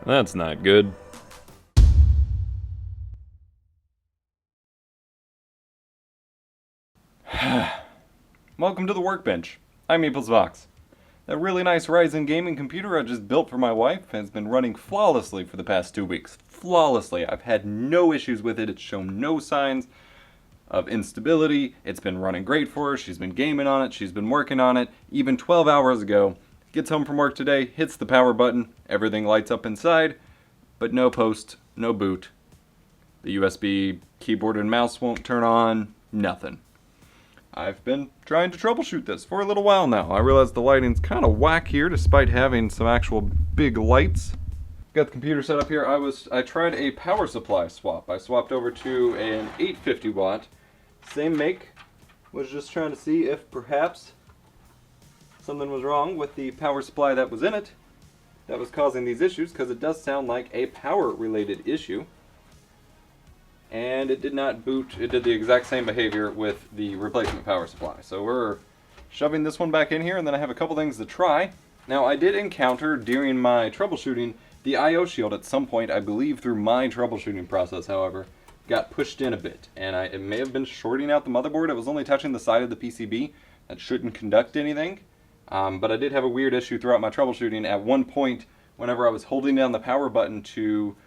That's not good. Welcome to the workbench. I'm EposVox. That really nice Ryzen gaming computer I just built for my wife has been running flawlessly for the past 2 weeks. Flawlessly. I've had no issues with it. It's shown no signs of instability. It's been running great for her. She's been gaming on it. She's been working on it. Even 12 hours ago, gets home from work today, hits the power button, everything lights up inside, but no post, no boot. The USB keyboard and mouse won't turn on, nothing. I've been trying to troubleshoot this for a little while now. I realize the lighting's kind of whack here despite having some actual big lights. Got the computer set up here. I tried a power supply swap. I swapped over to an 850 watt, same make. Was just trying to see if perhaps something was wrong with the power supply that was in it that was causing these issues, because it does sound like a power related issue. And it did not boot. It did the exact same behavior with the replacement power supply. So we're shoving this one back in here, and then I have a couple things to try. Now, I did encounter during my troubleshooting the I/O shield at some point, I believe through my troubleshooting process, however, got pushed in a bit, and it may have been shorting out the motherboard. It was only touching the side of the PCB. That shouldn't conduct anything. But I did have a weird issue throughout my troubleshooting. At one point, whenever I was holding down the power button to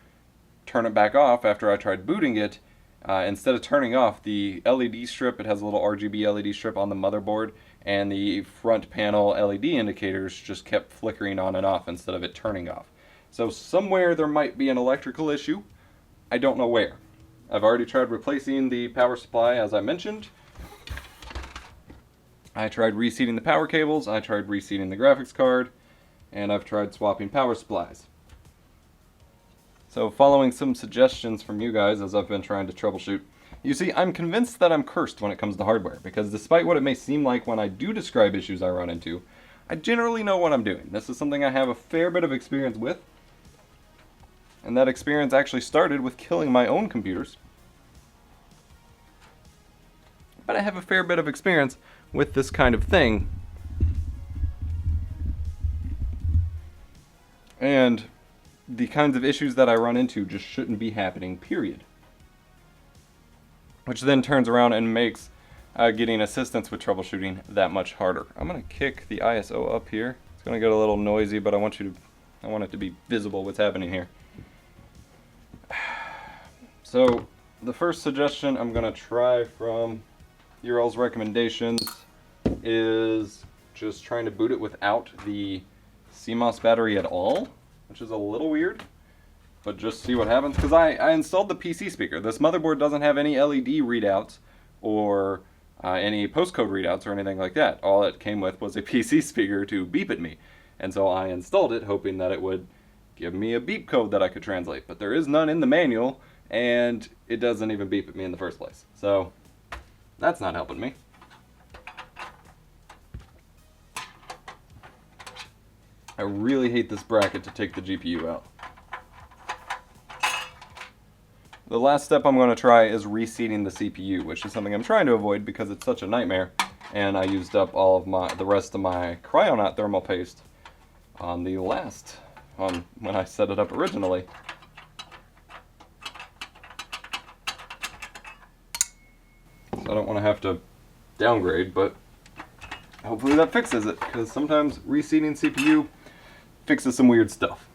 turn it back off after I tried booting it, instead of turning off the LED strip, it has a little RGB LED strip on the motherboard, and the front panel LED indicators just kept flickering on and off instead of it turning off. So somewhere there might be an electrical issue. I don't know where. I've already tried replacing the power supply, as I mentioned. I tried reseating the power cables, I tried reseating the graphics card, and I've tried swapping power supplies. So following some suggestions from you guys as I've been trying to troubleshoot, you see, I'm convinced that I'm cursed when it comes to hardware, because despite what it may seem like when I do describe issues I run into, I generally know what I'm doing. This is something I have a fair bit of experience with, and that experience actually started with killing my own computers. But I have a fair bit of experience with this kind of thing. And the kinds of issues that I run into just shouldn't be happening, period. Which then turns around and makes getting assistance with troubleshooting that much harder. I'm going to kick the ISO up here. It's going to get a little noisy, but I want it to be visible what's happening here. So the first suggestion I'm going to try from your all's recommendations is just trying to boot it without the CMOS battery at all, which is a little weird, but just see what happens. Because I installed the PC speaker. This motherboard doesn't have any LED readouts or any postcode readouts or anything like that. All it came with was a PC speaker to beep at me. And so I installed it hoping that it would give me a beep code that I could translate. But there is none in the manual, and it doesn't even beep at me in the first place. So that's not helping me. I really hate this bracket to take the GPU out. The last step I'm going to try is reseating the CPU, which is something I'm trying to avoid because it's such a nightmare, and I used up all of the rest of my Cryonaut thermal paste on when I set it up originally. So I don't want to have to downgrade, but hopefully that fixes it, because sometimes reseating CPU fixes some weird stuff.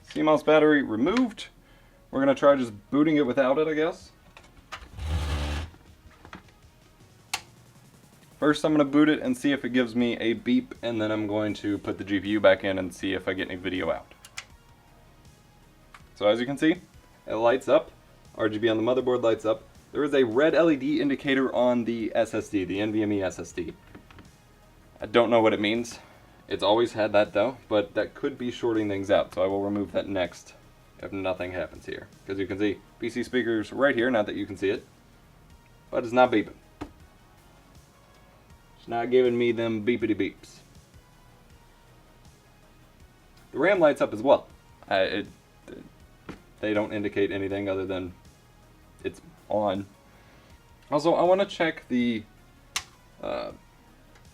CMOS battery removed. We're going to try just booting it without it, I guess. First I'm going to boot it and see if it gives me a beep, and then I'm going to put the GPU back in and see if I get any video out. So as you can see, it lights up. RGB on the motherboard lights up. There is a red LED indicator on the SSD, the NVMe SSD. I don't know what it means. It's always had that though, but that could be shorting things out, so I will remove that next if nothing happens here. Because you can see PC speakers right here, not that you can see it, but it's not beeping. It's not giving me them beepity beeps. The RAM lights up as well. They don't indicate anything other than it's on. Also, I want to check the SATA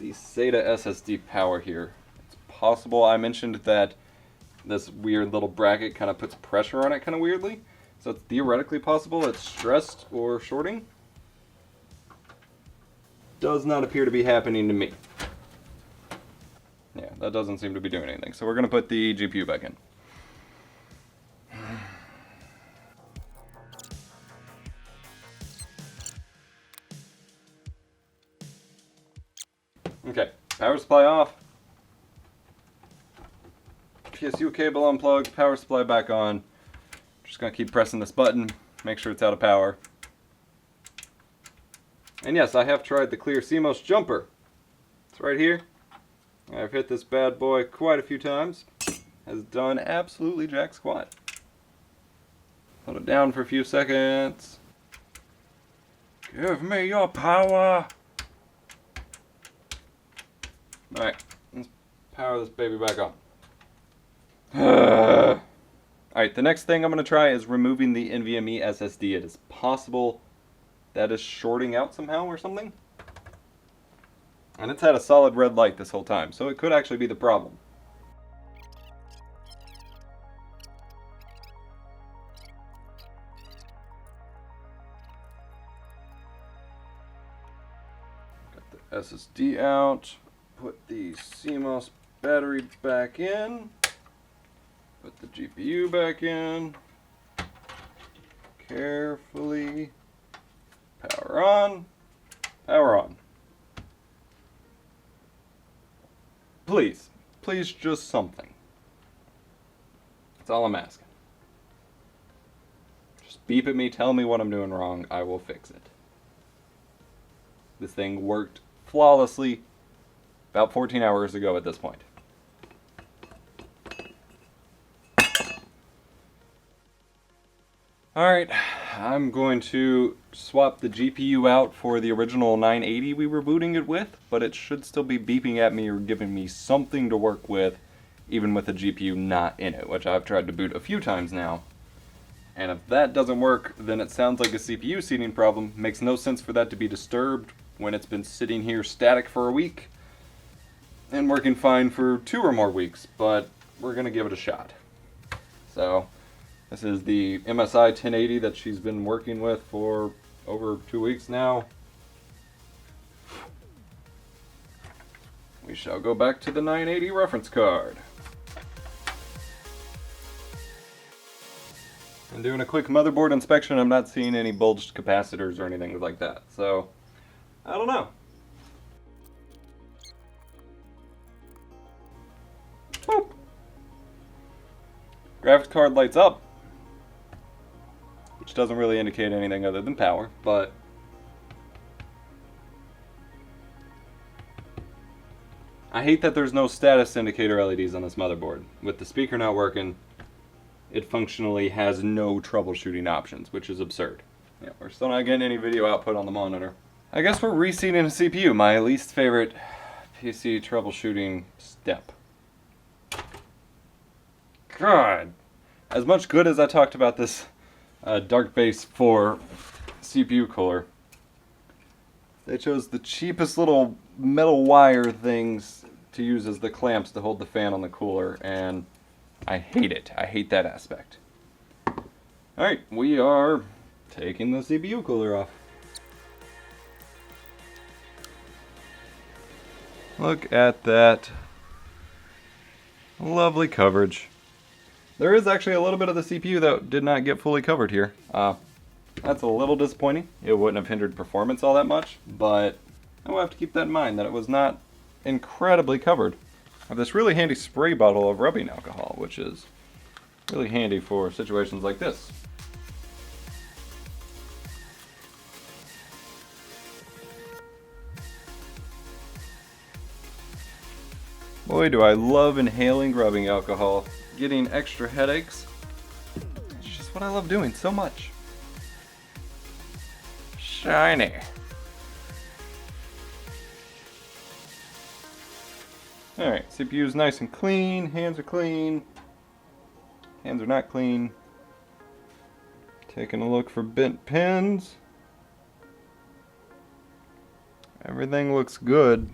SSD power here. It's possible I mentioned that this weird little bracket kind of puts pressure on it kind of weirdly. So it's theoretically possible it's stressed or shorting. Does not appear to be happening to me. Yeah, that doesn't seem to be doing anything. So we're going to put the GPU back in. Okay, power supply off. PSU cable unplugged, power supply back on. Just gonna keep pressing this button, make sure it's out of power. And yes, I have tried the clear CMOS jumper. It's right here. I've hit this bad boy quite a few times. Has done absolutely jack squat. Hold it down for a few seconds. Give me your power. Alright, let's power this baby back on. Alright, the next thing I'm going to try is removing the NVMe SSD. It is possible that is shorting out somehow or something. And it's had a solid red light this whole time, so it could actually be the problem. Got the SSD out. Put the CMOS battery back in. Put the GPU back in. Carefully. Power on. Power on. Please. Please, just something. That's all I'm asking. Just beep at me, tell me what I'm doing wrong, I will fix it. This thing worked flawlessly about 14 hours ago at this point. Alright, I'm going to swap the GPU out for the original 980 we were booting it with, but it should still be beeping at me or giving me something to work with, even with the GPU not in it, which I've tried to boot a few times now. And if that doesn't work, then it sounds like a CPU seating problem. Makes no sense for that to be disturbed when it's been sitting here static for a week and working fine for 2 or more weeks, but we're going to give it a shot. So this is the MSI 1080 that she's been working with for over 2 weeks now. We shall go back to the 980 reference card. And doing a quick motherboard inspection, I'm not seeing any bulged capacitors or anything like that. So, I don't know. Boop. Graphics card lights up, which doesn't really indicate anything other than power, but I hate that there's no status indicator LEDs on this motherboard. With the speaker not working, it functionally has no troubleshooting options, which is absurd. Yeah, we're still not getting any video output on the monitor. I guess we're reseating a CPU, my least favorite PC troubleshooting step. God, as much good as I talked about this Dark Base 4 CPU cooler, they chose the cheapest little metal wire things to use as the clamps to hold the fan on the cooler, and I hate it. I hate that aspect. Alright, we are taking the CPU cooler off. Look at that lovely coverage. There is actually a little bit of the CPU that did not get fully covered here. That's a little disappointing. It wouldn't have hindered performance all that much, but I will have to keep that in mind, that it was not incredibly covered. I have this really handy spray bottle of rubbing alcohol, which is really handy for situations like this. Boy, do I love inhaling rubbing alcohol. Getting extra headaches. It's just what I love doing so much. Shiny. Alright, CPU is nice and clean. Hands are clean. Hands are not clean. Taking a look for bent pins. Everything looks good.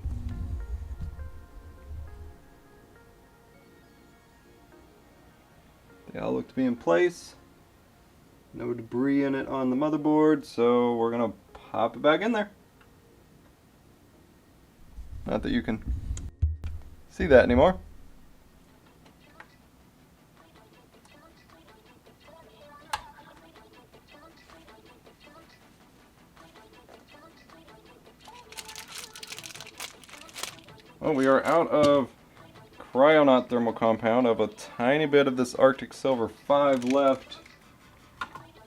They all look to be in place. No debris in it on the motherboard, so we're gonna pop it back in there. Not that you can see that anymore. Well, we are out of Cryonaut thermal compound. I have a tiny bit of this Arctic Silver 5 left.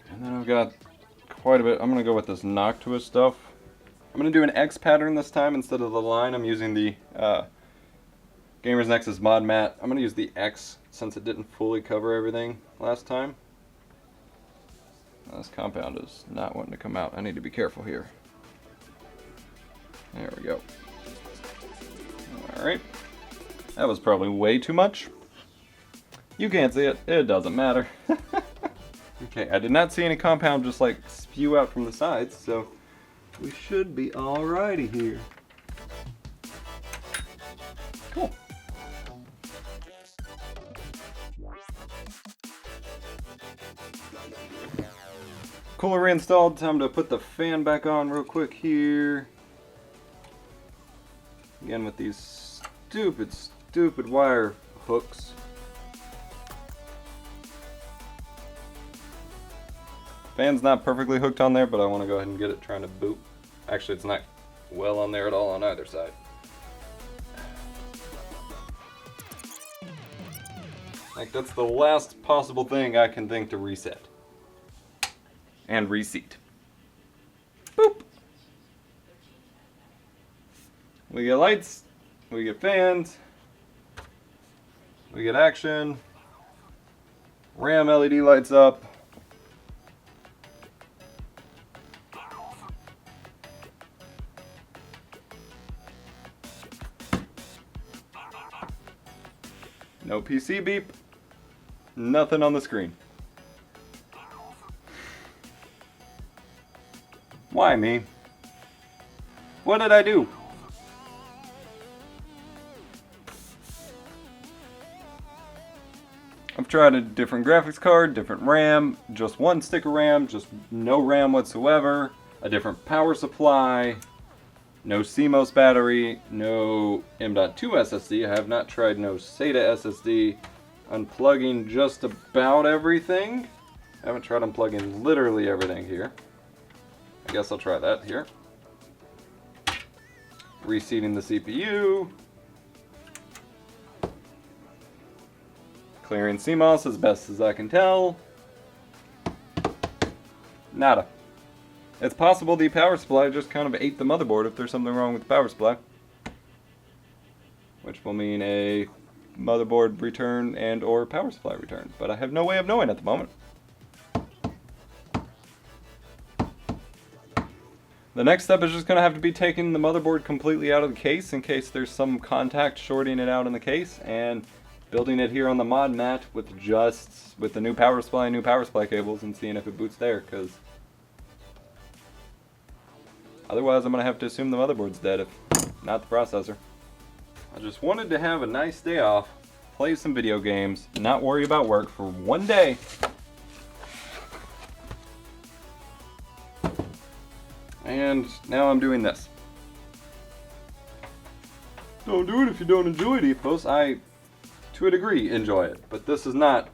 And then I've got quite a bit. I'm going to go with this Noctua stuff. I'm going to do an X pattern this time instead of the line. I'm using the Gamers Nexus mod mat. I'm going to use the X since it didn't fully cover everything last time. This compound is not wanting to come out. I need to be careful here. There we go. Alright. That was probably way too much. You can't see it. It doesn't matter. Okay, I did not see any compound just like spew out from the sides, so we should be alrighty here. Cool. Cooler reinstalled. Time to put the fan back on real quick here. Again with these stupid wire hooks. Fan's not perfectly hooked on there, but I want to go ahead and get it trying to boot. Actually, it's not well on there at all on either side. Like, that's the last possible thing I can think to reset. And reseat. Boop! We get lights. We get fans, we get action, RAM LED lights up, no PC beep, nothing on the screen. Why me? What did I do? I've tried a different graphics card, different RAM, just one stick of RAM, just no RAM whatsoever, a different power supply, no CMOS battery, no M.2 SSD. I have not tried no SATA SSD. Unplugging just about everything. I haven't tried unplugging literally everything here. I guess I'll try that here. Reseating the CPU. Clearing CMOS as best as I can tell. Nada. It's possible the power supply just kind of ate the motherboard if there's something wrong with the power supply. Which will mean a motherboard return and or power supply return. But I have no way of knowing at the moment. The next step is just going to have to be taking the motherboard completely out of the case in case there's some contact shorting it out in the case, and building it here on the mod mat with the new power supply cables and seeing if it boots there, because otherwise I'm going to have to assume the motherboard's dead, if not the processor. I just wanted to have a nice day off, play some video games, not worry about work for one day. And now I'm doing this. Don't do it if you don't enjoy it, Epos. I, to a degree, enjoy it. But this is not,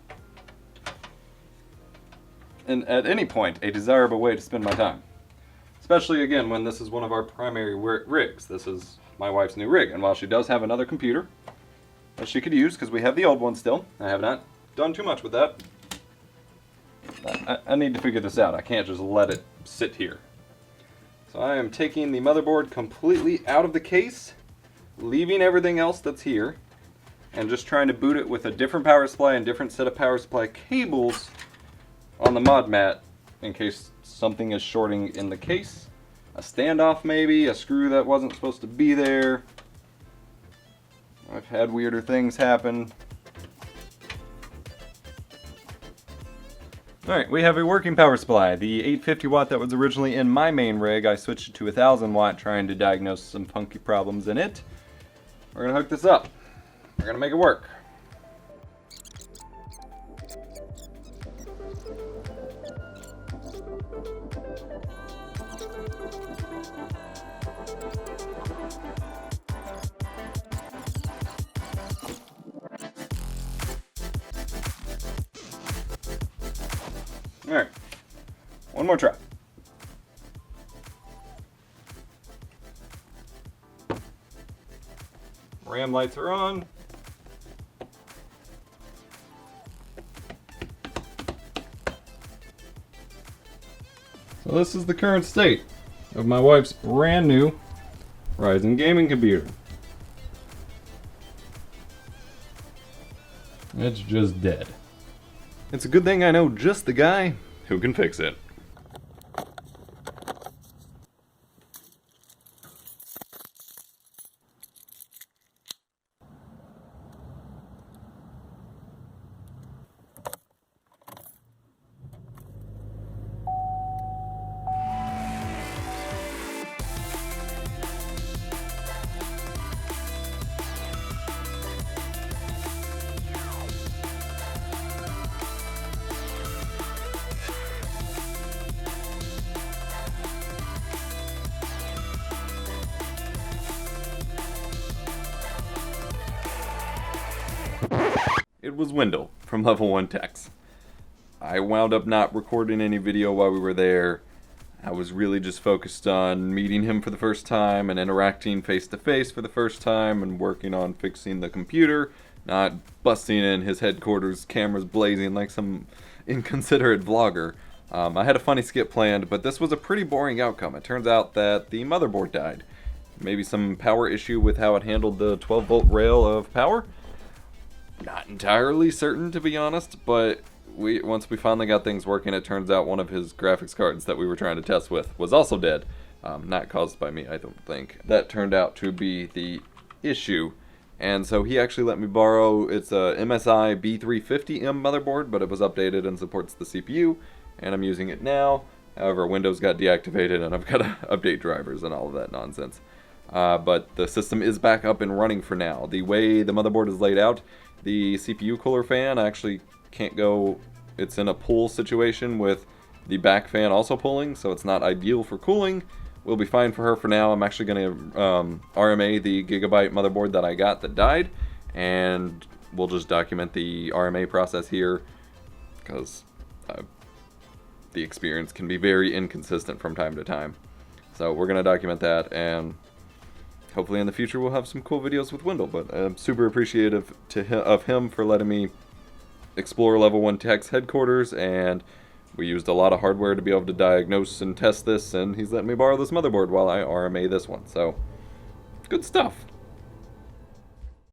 at any point, a desirable way to spend my time. Especially, again, when this is one of our primary rigs. This is my wife's new rig. And while she does have another computer that she could use, because we have the old one still, I have not done too much with that. I need to figure this out. I can't just let it sit here. So I am taking the motherboard completely out of the case, leaving everything else that's here, and just trying to boot it with a different power supply and different set of power supply cables on the mod mat in case something is shorting in the case. A standoff maybe, a screw that wasn't supposed to be there. I've had weirder things happen. Alright, we have a working power supply. The 850 watt that was originally in my main rig, I switched it to 1000 watt trying to diagnose some funky problems in it. We're going to hook this up. We're going to make it work. Alright, one more try. RAM lights are on. So this is the current state of my wife's brand new Ryzen gaming computer. It's just dead. It's a good thing I know just the guy who can fix it. It was Wendell from Level 1 Techs. I wound up not recording any video while we were there. I was really just focused on meeting him for the first time and interacting face to face for the first time and working on fixing the computer, not busting in his headquarters, cameras blazing like some inconsiderate vlogger. I had a funny skit planned, but this was a pretty boring outcome. It turns out that the motherboard died. Maybe some power issue with how it handled the 12-volt rail of power? Not entirely certain, to be honest, but once we finally got things working, it turns out one of his graphics cards that we were trying to test with was also dead. Not caused by me, I don't think. That turned out to be the issue, and so he actually let me borrow, it's a MSI B350M motherboard, but it was updated and supports the CPU, and I'm using it now. However, Windows got deactivated, and I've got to update drivers and all of that nonsense. But the system is back up and running for now. The way the motherboard is laid out, the CPU cooler fan actually can't go, it's in a pull situation with the back fan also pulling, so it's not ideal for cooling. We'll be fine for her for now. I'm actually going to RMA the Gigabyte motherboard that I got that died, and we'll just document the RMA process here, because the experience can be very inconsistent from time to time. So we're going to document that, and hopefully in the future we'll have some cool videos with Wendell, but I'm super appreciative of him for letting me explore Level 1 Tech's headquarters, and we used a lot of hardware to be able to diagnose and test this, and he's letting me borrow this motherboard while I RMA this one, so good stuff.